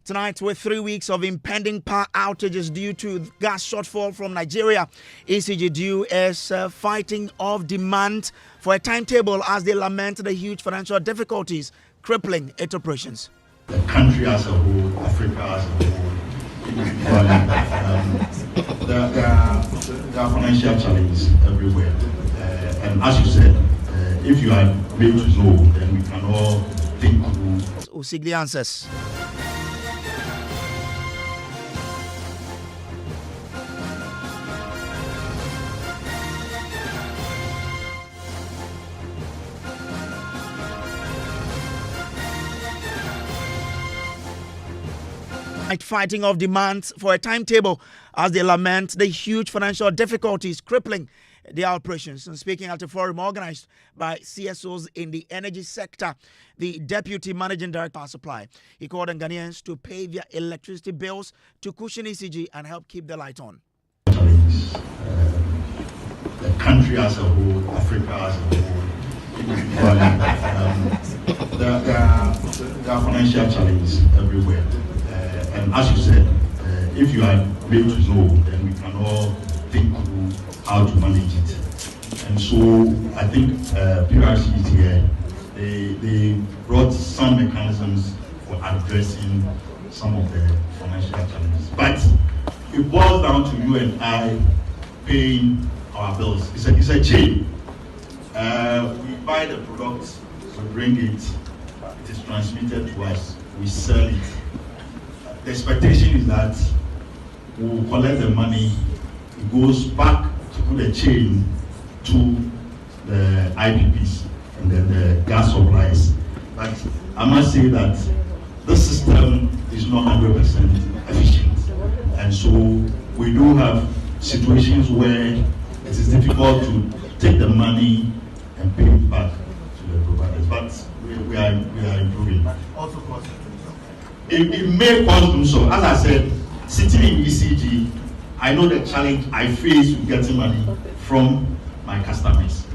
Tonight, with 3 weeks of impending power outages due to gas shortfall from Nigeria, ECGDU is fighting off demand for a timetable as they lament the huge financial difficulties crippling its operations. The country as a whole, Africa as a whole, there are financial challenges everywhere. And as you said, if you are made to know, then we can all think through. Usigli answers. Fighting off demands for a timetable as they lament the huge financial difficulties crippling their operations. And speaking at a forum organized by CSOs in the energy sector, the Deputy Managing Director of Supply, he called on Ghanaians to pay their electricity bills to cushion ECG and help keep the light on. The country as a whole, Africa as a whole, there are financial challenges everywhere. And as you said, if you are made to know, then we can all think through how to manage it. And so I think PRC is here. They brought some mechanisms for addressing some of the financial challenges. But it boils down to you and I paying our bills. It's a chain. We buy the products, we bring it, it is transmitted to us, we sell it. The expectation is that we will collect the money, it goes back through the chain to the IPPs and then the gas suppliers. But I must say that this system is not 100% efficient. And so we do have situations where it is difficult to take the money and pay it back to the providers. But we are improving. Also cost. It may cause Dumsor. As I said, sitting in ECG, I know the challenge I face with getting money from my customers.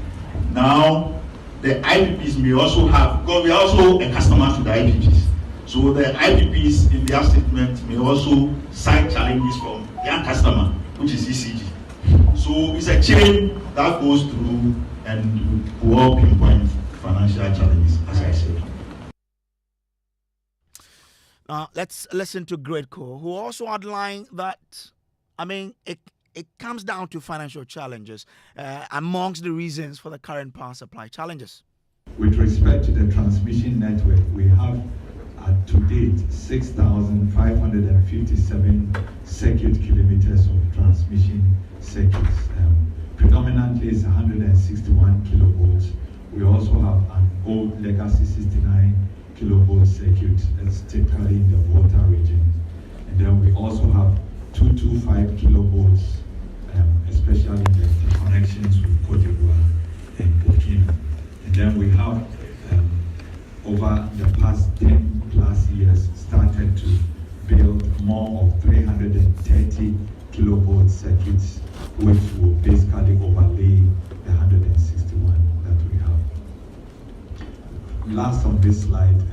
Now, the IPPs may also have, because we are also a customer to the IPPs. So the IPPs in their statement may also cite challenges from their customer, which is ECG. So it's a chain that goes through and we all pinpoint financial challenges, as I said. Let's listen to Greatco, who also outlined that, it comes down to financial challenges amongst the reasons for the current power supply challenges. With respect to the transmission network, we have to date 6,557 circuit kilometers of transmission circuits. Predominantly it's 161 kilovolts. We also have an old legacy 69 kilovolt circuit that's typically in the water region. And then we also have 225 kilovolts, especially in the interconnections with Cote d'Ivoire and Burkina. And then we have, over the past 10 plus years, started to build more of 330 kilovolt circuits, which will basically overlay the 161 that we have. Last on this slide,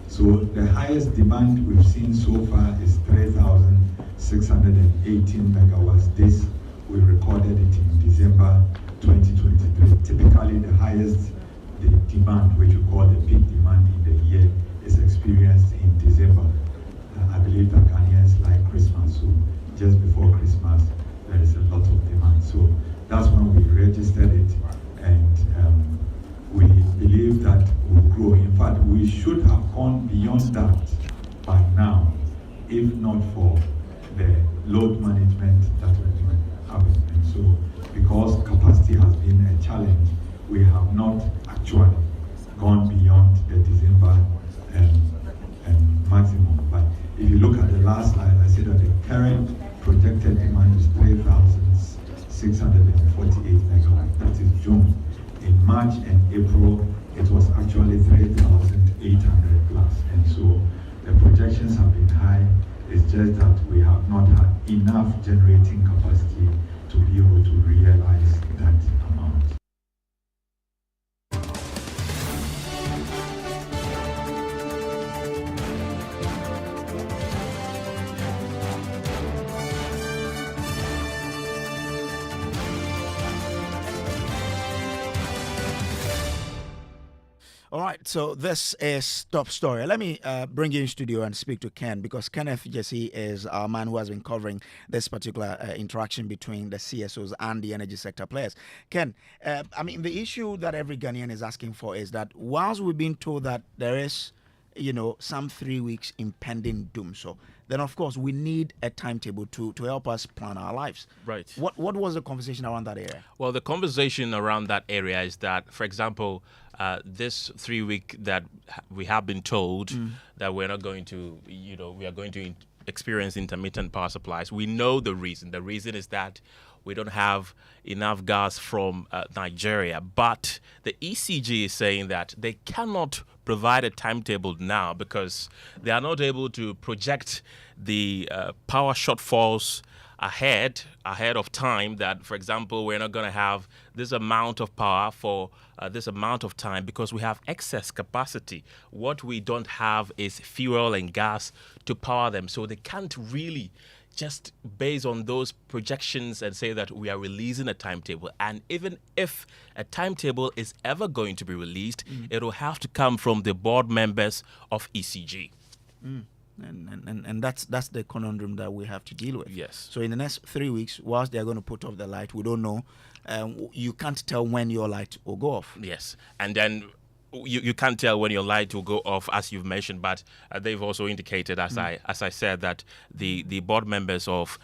so the highest demand we've seen so far is 3,618 megawatts. This, we recorded it in December 2023. Typically, the highest demand, which we call the peak demand in the year, is experienced in December. I believe that Ghanaians like Christmas, so just before Christmas, there is a lot of demand. So that's when we registered it, and we believe that will grow. In fact, we should have gone beyond that by now, if not for the load management that we've been having. And so, because capacity has been a challenge, we have not actually gone beyond the December maximum. But if you look at the last slide, I said that the current projected demand is 3,648 megawatts. That is June. In March and April, it was actually 3,800 plus. And so the projections have been high. It's just that we have not had enough generating capacity to be able to realize that amount. right, so this is Top Story. Let me bring you in studio and speak to Ken, because Kenneth Jesse is our man who has been covering this particular interaction between the CSOs and the energy sector players. Ken, I mean, the issue that every Ghanaian is asking for is that whilst we've been told that there is, some 3 weeks impending Dumsor, then of course we need a timetable to help us plan our lives. Right. What was the conversation around that area? Well, the conversation around that area is that, for example, this 3 week that we have been told that we're not going to, we are going to experience intermittent power supplies. We know the reason. The reason is that we don't have enough gas from Nigeria. But the ECG is saying that they cannot provide a timetable now because they are not able to project the power shortfalls ahead of time, that, for example, we're not going to have this amount of power for this amount of time because we have excess capacity. What we don't have is fuel and gas to power them. So they can't really just based on those projections and say that we are releasing a timetable. And even if a timetable is ever going to be released, it will have to come from the board members of ECG. And that's the conundrum that we have to deal with. Yes. So in the next 3 weeks, whilst they're going to put off the light, we don't know. You can't tell when your light will go off. Yes. And then you can't tell when your light will go off, as you've mentioned, but they've also indicated, as I said, that the board members of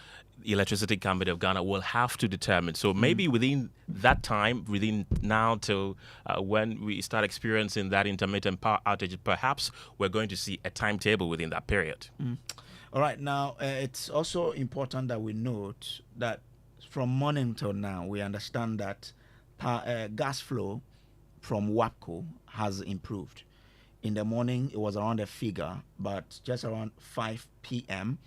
Electricity Company of Ghana will have to determine. So maybe within that time, within now till when we start experiencing that intermittent power outage, perhaps we're going to see a timetable within that period. All right. Now, it's also important that we note that from morning till now, we understand that gas flow from WAPCO has improved. In the morning, it was around a figure, but just around 5 p.m.,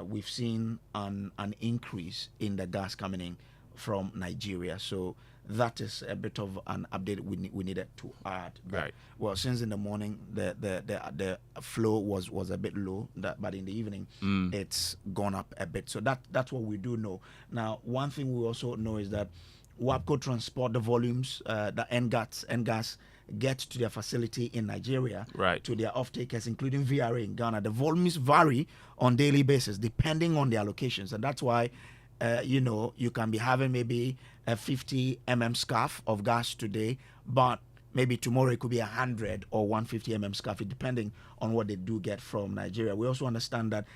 we've seen an increase in the gas coming in from Nigeria. So that is a bit of an update we needed to add. Right. Well, since in the morning the flow was a bit low, but in the evening it's gone up a bit. So that's what we do know. Now, one thing we also know is that WAPCO transport the volumes that NGAS get to their facility in Nigeria, right, to their off-takers, including VRA in Ghana. The volumes vary on daily basis depending on their locations, and that's why you can be having maybe a 50 scarf of gas today, but maybe tomorrow it could be 100 or 150 scarf, depending on what they do get from Nigeria. We also understand that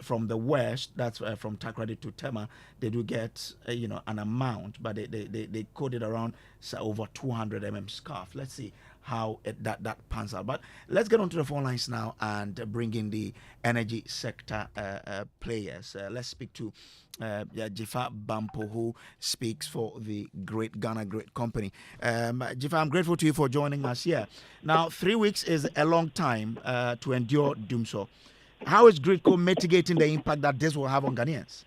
from the west, that's from Takrady to Tema, they do get an amount, but they coded around over 200 scarf. Let's see how that pans out. But let's get onto the phone lines now and bring in the energy sector players. Let's speak to Jifa Bampo, who speaks for the Great Ghana Great Company. Jifa, I'm grateful to you for joining us here. Now, 3 weeks is a long time to endure Dumsor. How is GridCo mitigating the impact that this will have on Ghanaians?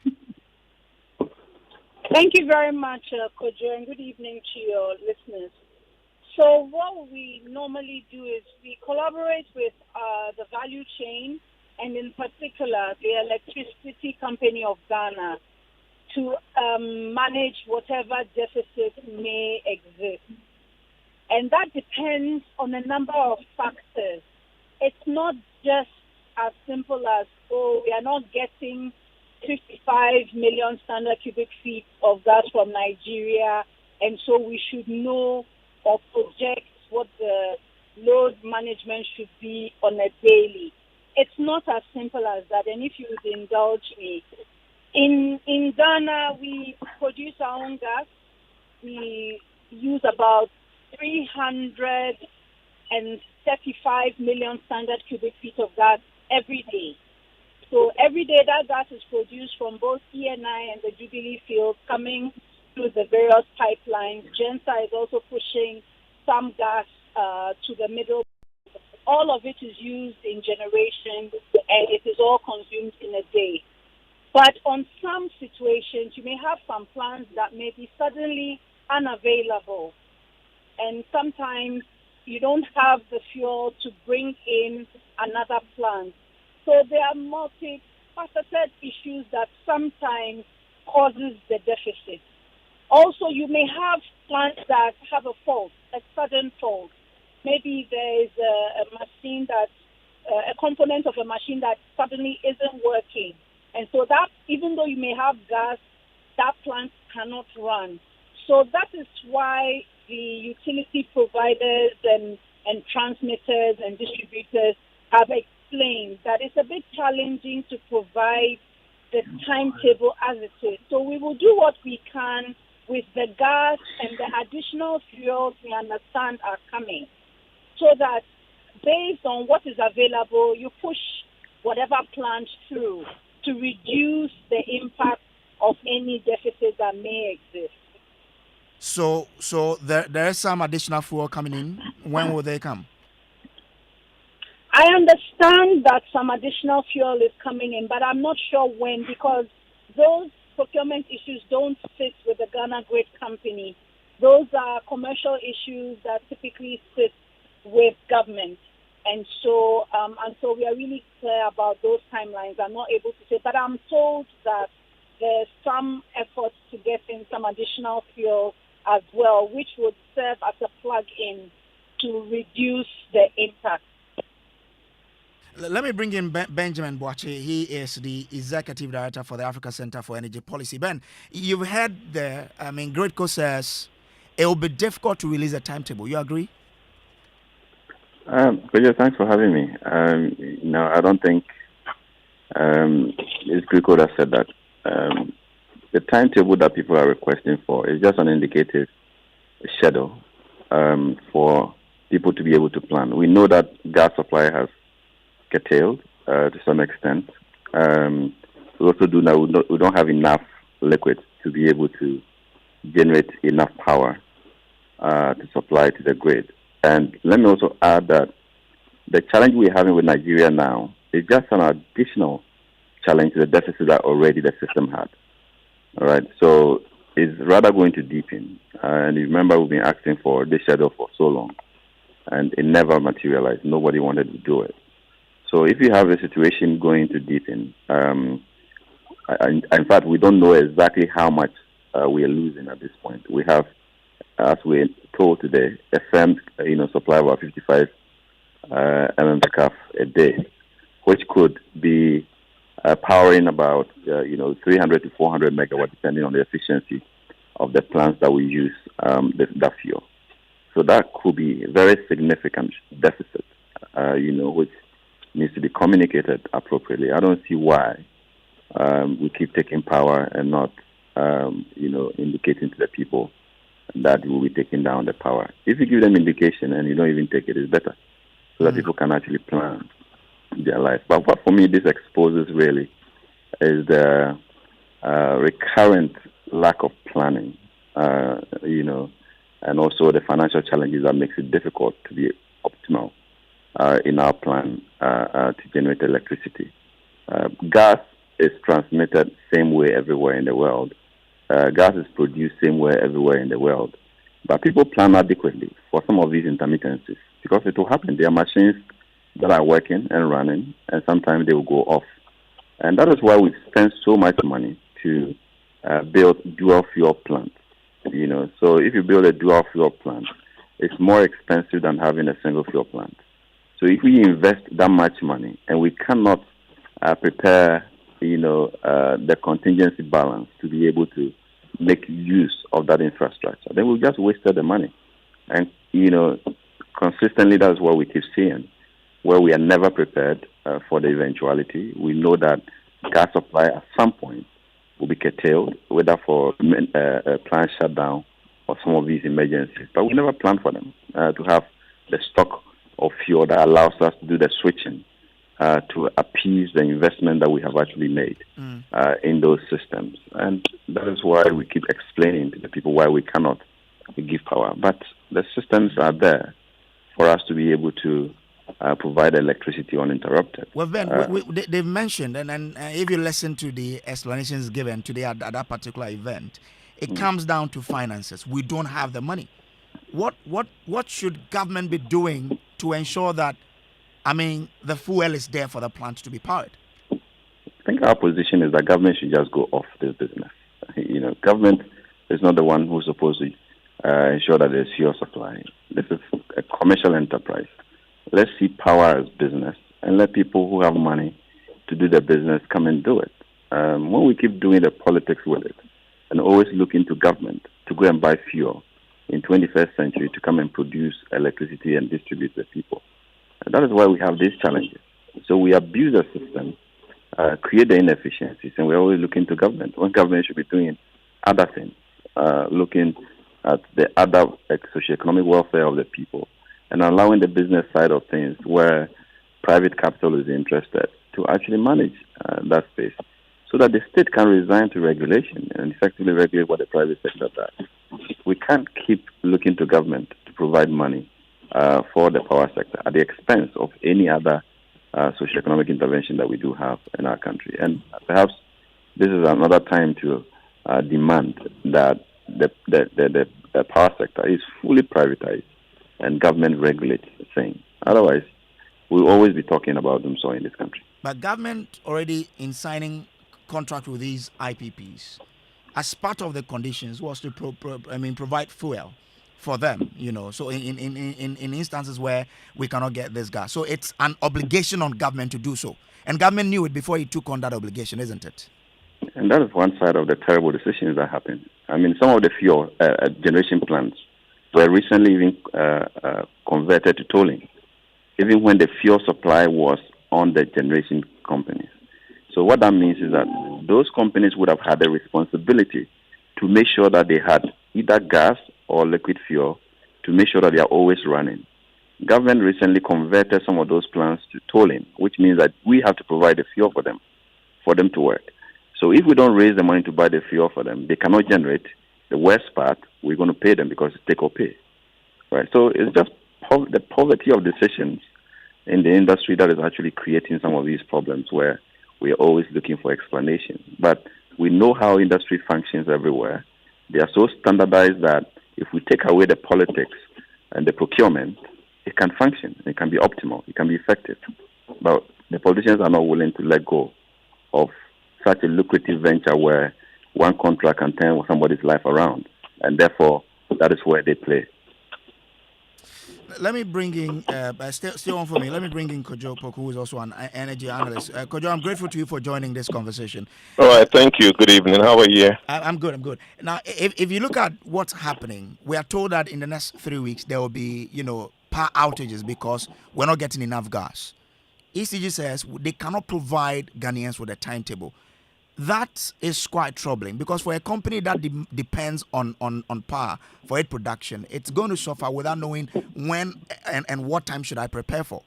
Thank you very much, Kojo, and good evening to your listeners. So what we normally do is we collaborate with the value chain, and in particular the Electricity Company of Ghana, to manage whatever deficit may exist. And that depends on a number of factors. It's not just as simple as, we are not getting 55 million standard cubic feet of gas from Nigeria, and so we should know or project what the load management should be on a daily. It's not as simple as that, and if you would indulge me, in Ghana, we produce our own gas. We use about 335 million standard cubic feet of gas every day. So every day that gas is produced from both ENI and the Jubilee field coming through the various pipelines. Gensa is also pushing some gas to the middle. All of it is used in generation, and it is all consumed in a day. But on some situations, you may have some plants that may be suddenly unavailable, and sometimes you don't have the fuel to bring in another plant. So there are multifaceted issues that sometimes causes the deficit. Also, you may have plants that have a fault, a sudden fault. maybe there is a machine that, a component of a machine that suddenly isn't working. And so that, even though you may have gas, that plant cannot run. So that is why the utility providers and transmitters and distributors have explained that it's a bit challenging to provide the timetable as it is. So we will do what we can with the gas and the additional fuels we understand are coming, so that based on what is available, you push whatever plant through to reduce the impact of any deficit that may exist. So there is some additional fuel coming in. When will they come? I understand that some additional fuel is coming in, but I'm not sure when, because those procurement issues don't sit with the Ghana Grid Company. Those are commercial issues that typically sit with government. And so until we are really clear about those timelines, I'm not able to say. But I'm told that there's some efforts to get in some additional fuel as well, which would serve as a plug-in to reduce the impact. Let me bring in Benjamin Boache. He is the Executive Director for the Africa Center for Energy Policy. Ben, you've heard there, Gridco says it will be difficult to release a timetable. You agree? Kojo, thanks for having me. No, I don't think it's Gridco that said that. The timetable that people are requesting for is just an indicative schedule for people to be able to plan. We know that gas supply has curtailed to some extent. We also do know we don't have enough liquid to be able to generate enough power to supply to the grid. And let me also add that the challenge we're having with Nigeria now is just an additional challenge to the deficit that already the system had. All right, so it's rather going to deepen. And you remember we've been asking for this schedule for so long, and it never materialized. Nobody wanted to do it. So if you have a situation going to deepen, in fact, we don't know exactly how much we are losing at this point. We have, as we're told today, a firm supply of about 55 MMscf a day, which could be powering about 300 to 400 megawatts, depending on the efficiency of the plants that we use that fuel. So that could be a very significant deficit, which needs to be communicated appropriately. I don't see why we keep taking power and not, indicating to the people that we'll be taking down the power. If you give them indication and you don't even take it, it's better, so that people can actually plan their life. But what for me this exposes really is the recurrent lack of planning, and also the financial challenges that makes it difficult to be optimal in our plan to generate electricity. Gas is transmitted same way everywhere in the world. Gas is produced same way everywhere in the world. But people plan adequately for some of these intermittencies, because it will happen. There are machines that are working and running, and sometimes they will go off. And that is why we've spent so much money to build dual fuel plants. So if you build a dual fuel plant, it's more expensive than having a single fuel plant. So if we invest that much money and we cannot prepare, the contingency balance to be able to make use of that infrastructure, then we've just wasted the money. And, consistently that's what we keep seeing, where we are never prepared for the eventuality. We know that gas supply at some point will be curtailed, whether for a plant shutdown or some of these emergencies. But we never plan for them, to have the stock of fuel that allows us to do the switching to appease the investment that we have actually made in those systems. And that is why we keep explaining to the people why we cannot give power. But the systems are there for us to be able to provide electricity uninterrupted. Well, Ben, they've mentioned, and if you listen to the explanations given today at that particular event, it comes down to finances. We don't have the money. What should government be doing to ensure that, the fuel is there for the plant to be powered? I think our position is that government should just go off this business. Government is not the one who's supposed to ensure that there's fuel supply. This is a commercial enterprise. Let's see power as business and let people who have money to do their business come and do it. When we keep doing the politics with it and always look into government to go and buy fuel in 21st century to come and produce electricity and distribute to the people, and that is why we have these challenges. So we abuse the system, create the inefficiencies, and we're always looking to government when government should be doing other things, looking at the other socioeconomic welfare of the people and allowing the business side of things where private capital is interested to actually manage that space so that the state can resign to regulation and effectively regulate what the private sector does. We can't keep looking to government to provide money for the power sector at the expense of any other socioeconomic intervention that we do have in our country. And perhaps this is another time to demand that the power sector is fully privatized and government regulates the same. Otherwise, we'll always be talking about Dumsor in this country. But government already in signing contract with these IPPs, as part of the conditions was to provide fuel for them, so in instances where we cannot get this gas. So it's an obligation on government to do so. And government knew it before it took on that obligation, isn't it? And that is one side of the terrible decisions that happened. I mean, some of the fuel generation plants were recently even converted to tolling, even when the fuel supply was on the generation companies. So what that means is that those companies would have had a responsibility to make sure that they had either gas or liquid fuel to make sure that they are always running. Government recently converted some of those plants to tolling, which means that we have to provide the fuel for them to work. So if we don't raise the money to buy the fuel for them, they cannot generate. The worst part, we're going to pay them because it's take or pay. Right? So it's just the poverty of decisions in the industry that is actually creating some of these problems where we are always looking for explanation. But we know how industry functions everywhere. They are so standardized that if we take away the politics and the procurement, it can function. It can be optimal. It can be effective. But the politicians are not willing to let go of such a lucrative venture where one contract can turn somebody's life around. And therefore, that is where they play. Let me bring in, still on for me, let me bring in Kojo Poku, who is also an energy analyst. Kojo, I'm grateful to you for joining this conversation. All right, thank you. Good evening. How are you? I'm good. Now, if you look at what's happening, we are told that in the next 3 weeks, there will be, power outages because we're not getting enough gas. ECG says they cannot provide Ghanaians with a timetable. That is quite troubling because for a company that depends on power for its production, it's going to suffer without knowing when and what time should I prepare for.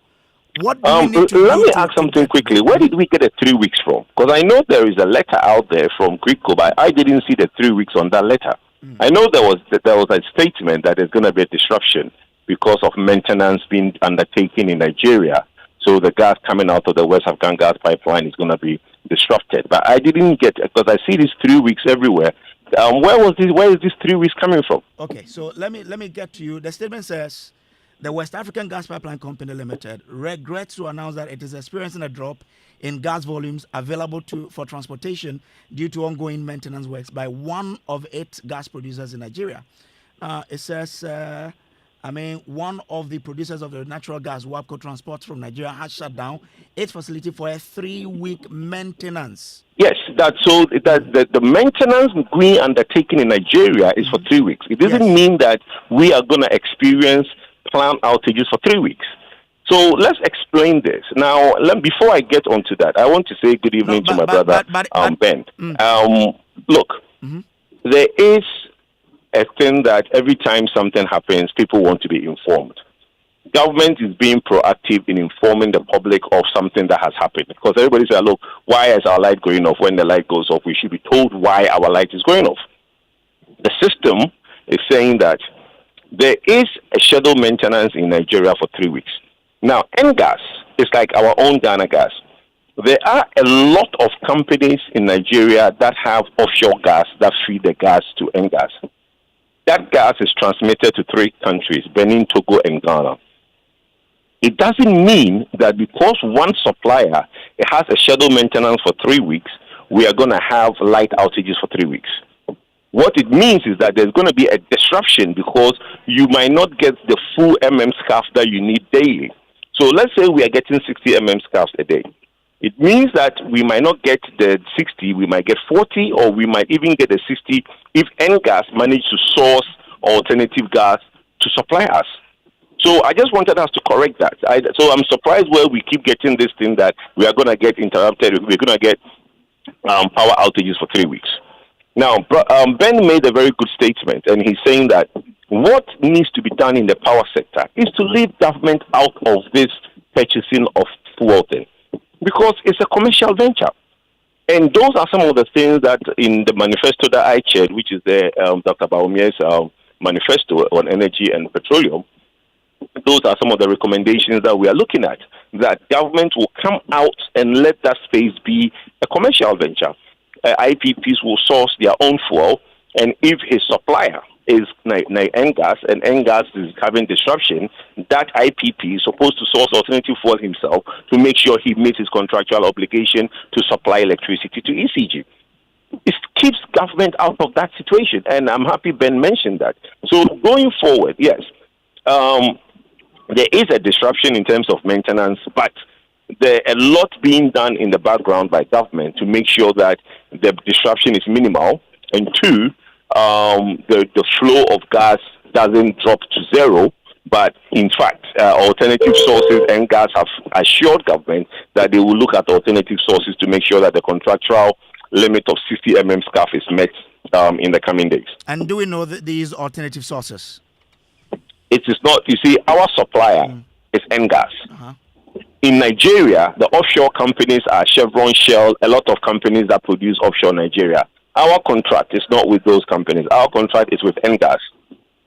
What do we need to let me ask something quickly. Where did we get the 3 weeks from? Because I know there is a letter out there from Gripco, but I didn't see the 3 weeks on that letter. I know there was a statement that there's going to be a disruption because of maintenance being undertaken in Nigeria. So the gas coming out of the West African gas pipeline is going to be disrupted. But I didn't get it because I see these 3 weeks everywhere. Where is this 3 weeks coming from? Okay, so let me get to you. The statement says the West African Gas Pipeline Company Limited regrets to announce that it is experiencing a drop in gas volumes available for transportation due to ongoing maintenance works by one of its gas producers in Nigeria. It says, one of the producers of the natural gas, WAPCO Transport from Nigeria, has shut down its facility for a 3-week maintenance. Yes, the maintenance being undertaken in Nigeria is for 3 weeks. It doesn't mean that we are going to experience plant outages for 3 weeks. So let's explain this. Now, before I get onto that, I want to say good evening to my brother, Ben. Look, there is a thing that every time something happens, people want to be informed. Government is being proactive in informing the public of something that has happened. Because everybody says, look, why is our light going off? When the light goes off, we should be told why our light is going off. The system is saying that there is a scheduled maintenance in Nigeria for 3 weeks. Now, NGAS is like our own Ghana gas. There are a lot of companies in Nigeria that have offshore gas that feed the gas to NGAS. That gas is transmitted to 3 countries, Benin, Togo, and Ghana. It doesn't mean that because one supplier has a scheduled maintenance for 3 weeks, we are going to have light outages for 3 weeks. What it means is that there's going to be a disruption because you might not get the full scarf that you need daily. So let's say we are getting 60 scarves a day. It means that we might not get the 60, we might get 40, or we might even get the 60 if NGAS manage to source alternative gas to supply us. So I just wanted us to correct that. So I'm surprised where we keep getting this thing that we are going to get interrupted, we're going to get power outages for 3 weeks. Now, Ben made a very good statement, and he's saying that what needs to be done in the power sector is to leave government out of this purchasing of fuel thing, because it's a commercial venture. And those are some of the things that in the manifesto that I chaired, which is the Dr. Baumier's manifesto on energy and petroleum, those are some of the recommendations that we are looking at, that government will come out and let that space be a commercial venture. IPPs will source their own fuel, and if a supplier is NGAS and NGAS is having disruption, that IPP is supposed to source alternative fuel himself to make sure he meets his contractual obligation to supply electricity to ECG. It keeps government out of that situation, and I'm happy Ben mentioned that. So going forward, yes, there is a disruption in terms of maintenance, but there's a lot being done in the background by government to make sure that the disruption is minimal, and two, the flow of gas doesn't drop to zero. But in fact, alternative sources and gas have assured government that they will look at alternative sources to make sure that the contractual limit of 60 scarf is met in the coming days. And do we know that these alternative sources? It is not. You see, our supplier is NGAS. Uh-huh. In Nigeria, the offshore companies are Chevron, Shell, a lot of companies that produce offshore Nigeria. Our contract is not with those companies. Our contract is with NGAS.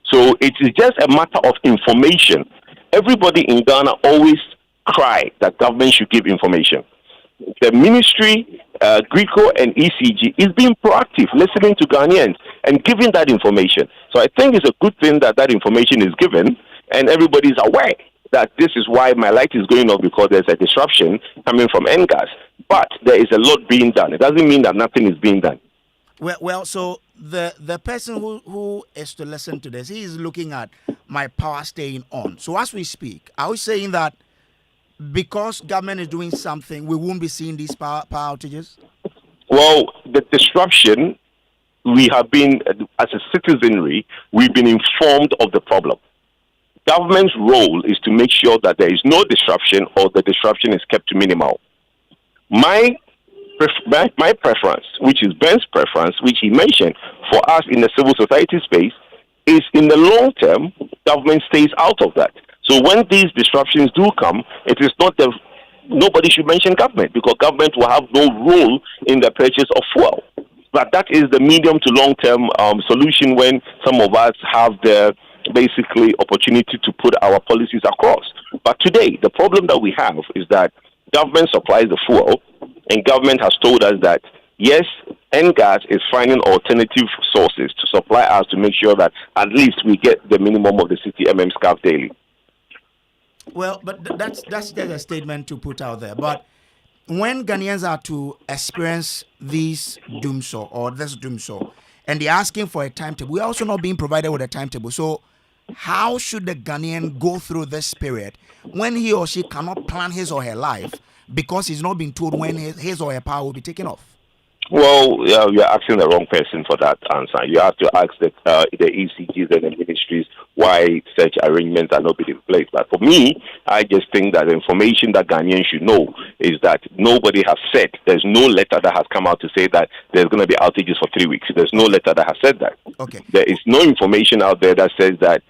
So it is just a matter of information. Everybody in Ghana always cry that government should give information. The ministry, GRICO and ECG is being proactive, listening to Ghanaians and giving that information. So I think it's a good thing that that information is given and everybody is aware that this is why my light is going off, because there's a disruption coming from NGAS. But there is a lot being done. It doesn't mean that nothing is being done. Well, so the person who is to listen to this, he is looking at my power staying on. So as we speak, are we saying that because government is doing something, we won't be seeing these power outages? Well, the disruption, we have been, as a citizenry, we've been informed of the problem. Government's role is to make sure that there is no disruption or the disruption is kept to minimal. My preference, which is Ben's preference, which he mentioned, for us in the civil society space, is in the long term, government stays out of that. So when these disruptions do come, it is not nobody should mention government, because government will have no role in the purchase of fuel. But that is the medium to long term solution when some of us have the basically opportunity to put our policies across. But today, the problem that we have is that government supplies the fuel, and government has told us that, yes, NGAS is finding alternative sources to supply us to make sure that at least we get the minimum of the 60 scarf daily. Well, but that's just a statement to put out there. But when Ghanaians are to experience this Dumsor, and they're asking for a timetable, we're also not being provided with a timetable. So how should the Ghanaian go through this period when he or she cannot plan his or her life because he's not been told when his or her power will be taken off? Well, you're asking the wrong person for that answer. You have to ask the ECGs and the ministries why such arrangements are not being in place. But for me, I just think that the information that Ghanaians should know is that nobody has said, there's no letter that has come out to say that there's going to be outages for 3 weeks. There's no letter that has said that. Okay. There is no information out there that says that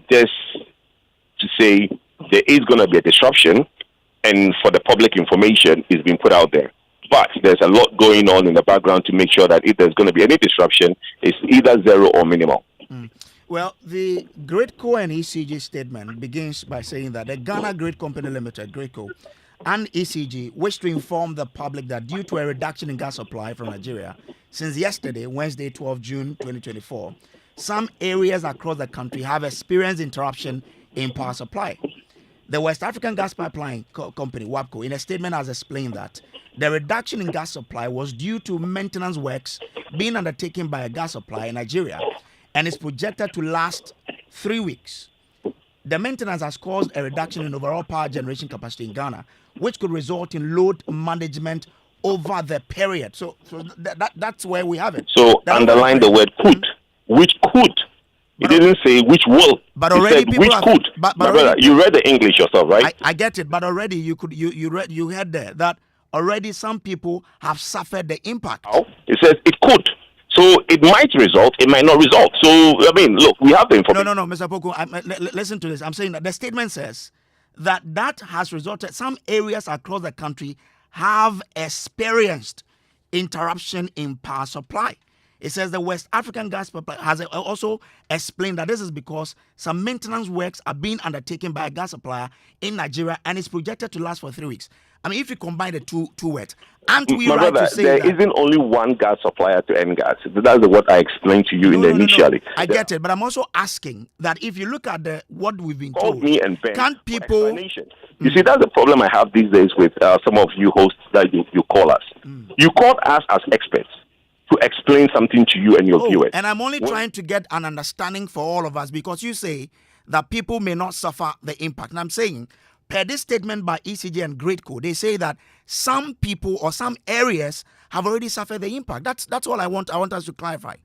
just to say there is going to be a disruption, and for the public information is being put out there. But there's a lot going on in the background to make sure that if there's going to be any disruption, it's either zero or minimal. Well, the GRICO and ECG statement begins by saying that the Ghana Grid Company Limited, GRICO, and ECG wish to inform the public that due to a reduction in gas supply from Nigeria since yesterday, Wednesday, 12 June 2024, some areas across the country have experienced interruption in power supply. The West African Gas Pipeline Company, WAPCO, in a statement has explained that the reduction in gas supply was due to maintenance works being undertaken by a gas supplier in Nigeria and is projected to last 3 weeks. The maintenance has caused a reduction in overall power generation capacity in Ghana, which could result in load management over the period. So that's where we have it. So underline the word could, which could. He didn't say which will. But already he said which could. But brother, you read the English yourself, right? I get it, but already you heard there that already some people have suffered the impact. Oh, it says it could. So it might result, it might not result. So, I mean, look, we have the information. No, Mr. Poku, listen to this. I'm saying that the statement says that has resulted, some areas across the country have experienced interruption in power supply. It says the West African gas supply has also explained that this is because some maintenance works are being undertaken by a gas supplier in Nigeria and is projected to last for 3 weeks. I mean, if you combine the two words, aren't we My right brother, to say there that? isn't only one gas supplier to end gas. That's what I explained to you initially. I get it, but I'm also asking that if you look at what we've been told, me and Ben can't people? You see, that's the problem I have these days with some of you hosts that you call us. You call us as experts to explain something to you and your viewers. And I'm only trying to get an understanding for all of us, because you say that people may not suffer the impact. And I'm saying, per this statement by ECG and GreatCo, they say that some people or some areas have already suffered the impact. That's all I want us to clarify.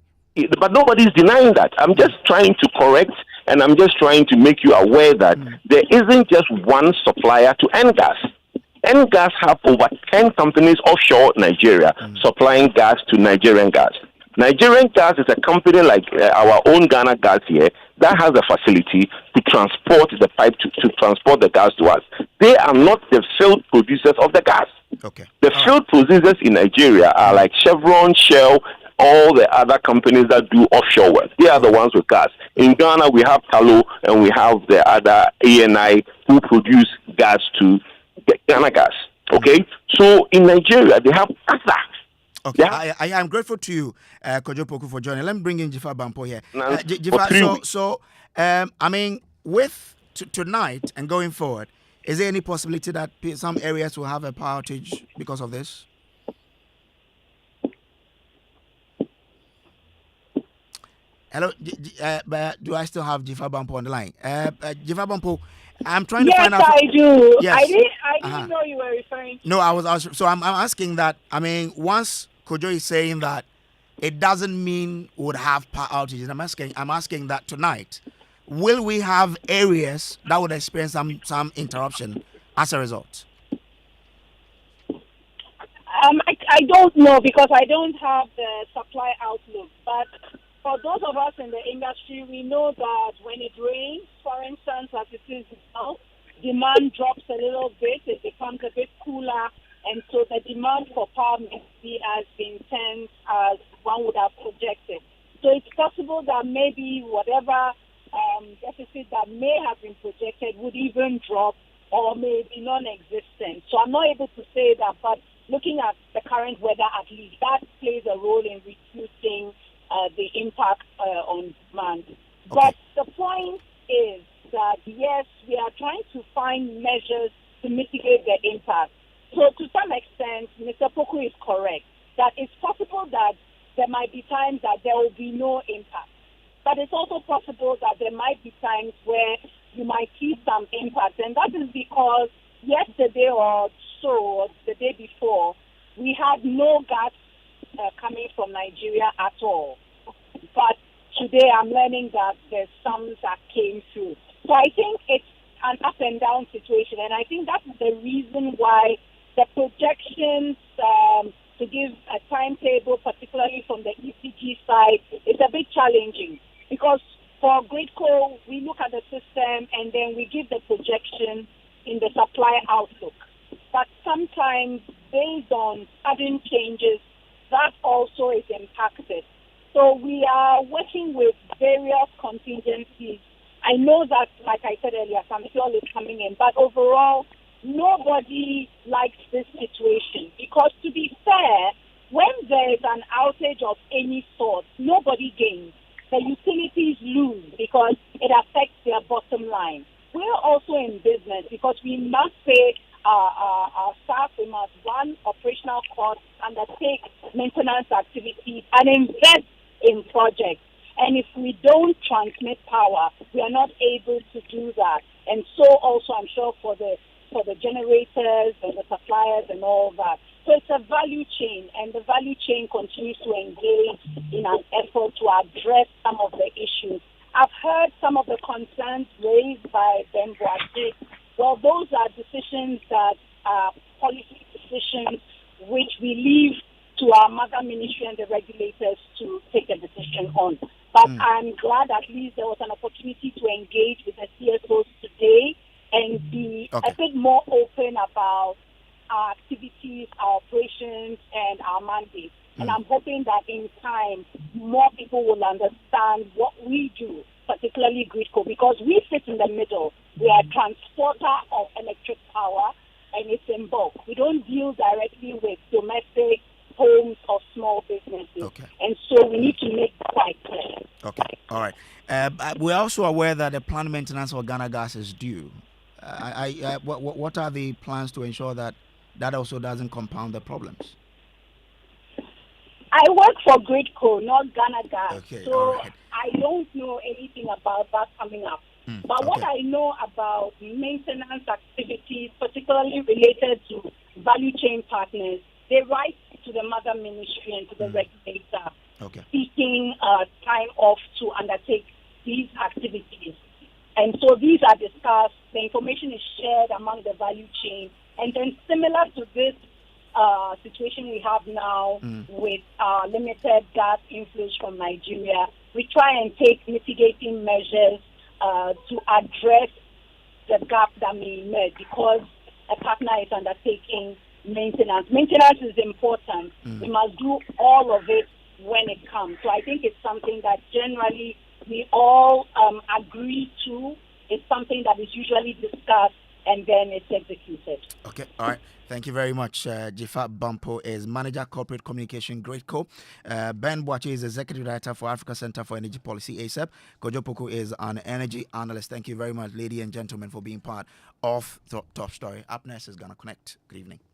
But nobody's denying that. I'm just trying to correct, and I'm just trying to make you aware that there isn't just one supplier to NGAS. NGAS have over 10 companies offshore Nigeria supplying gas to Nigerian gas. Nigerian Gas is a company like our own Ghana Gas here that has a facility to transport the pipe to transport the gas to us. They are not the field producers of the gas. Okay. The field producers in Nigeria are like Chevron, Shell, all the other companies that do offshore work. They are the ones with gas. In Ghana, we have Talo and we have the other ANI who produce gas to Ghana Gas. Okay? So in Nigeria, they have other. Okay, yeah. I am grateful to you, Kojo Poku, for joining. Let me bring in Jifa Bampo here. Jifa, I mean, with tonight and going forward, is there any possibility that some areas will have a power outage because of this? Hello, do I still have Jifa Bampo on the line? Jifa Bampo, I'm trying to find out. Yes, I do. Yes. I didn't know you were referring to. No, I was. So I'm asking that. I mean, once Kojo is saying that, it doesn't mean we would have power outages. I'm asking that tonight, will we have areas that would experience some interruption as a result? I don't know, because I don't have the supply outlook. But for those of us in the industry, we know that when it rains, for instance, as it is now, demand drops a little bit. It becomes a bit cooler. And so the demand for power may be as intense as one would have projected. So it's possible that maybe whatever deficit that may have been projected would even drop or may be non-existent. So I'm not able to say that, but looking at the current weather, at least, that plays a role in reducing the impact on demand. Okay. But the point is that, yes, we are trying to find measures to mitigate the impact. So to some extent, Mr. Poku is correct that it's possible that there might be times that there will be no impact. But it's also possible that there might be times where you might see some impact. And that is because yesterday or so, or the day before, we had no gas coming from Nigeria at all. But today I'm learning that there's some that came through. So I think it's an up and down situation. And I think that's the reason why the projections to give a timetable, particularly from the ECG side, is a bit challenging. Because for GreatCo, we look at the system and then we give the projection in the supply outlook. But sometimes, based on sudden changes, that also is impacted. So we are working with various contingencies. I know that, like I said earlier, some fuel is coming in, but overall, nobody likes this situation. Because to be fair, when there is an outage of any sort, nobody gains. The utilities lose because it affects their bottom line. We're also in business because we must pay our staff, we must run operational costs, undertake maintenance activities, and invest in projects. And if we don't transmit power, we are not able to do that. And so also, I'm sure, for the generators and the suppliers and all that. So it's a value chain, and the value chain continues to engage in an effort to address some of the issues. I've heard some of the concerns raised by Ben Boache. Well, those are decisions that are policy decisions which we leave to our mother ministry and the regulators to take a decision on. But I'm glad at least there was an opportunity to engage with the CSOs today and be a bit more open about our activities, our operations, and our mandates. And I'm hoping that in time, more people will understand what we do, particularly Gridco, because we sit in the middle. We are a transporter of electric power, and it's in bulk. We don't deal directly with domestic homes or small businesses. Okay. And so we need to make quite clear. Okay, all right. We're also aware that the planned maintenance for Ghana Gas is due. What are the plans to ensure that that also doesn't compound the problems? I work for Gridco, not Ghana Gas. Okay, so right. I don't know anything about that coming up. But what I know about maintenance activities, particularly related to value chain partners, they write to the mother ministry and to the regulator seeking time off to undertake these activities. And so these are discussed. The information is shared among the value chain. And then similar to this situation we have now with limited gas inflows from Nigeria, we try and take mitigating measures to address the gap that may emerge because a partner is undertaking maintenance. Maintenance is important. We must do all of it when it comes. So I think it's something that generally we all agree to. It's something that is usually discussed and then it's executed. Okay, all right. Thank you very much. Jifa Bampo is Manager Corporate Communication, Gridco. Ben Boache is Executive Director for Africa Center for Energy Policy, ASAP. Kojo Poku is an energy analyst. Thank you very much, ladies and gentlemen, for being part of Top Story. Up next is Ghana Connect. Good evening.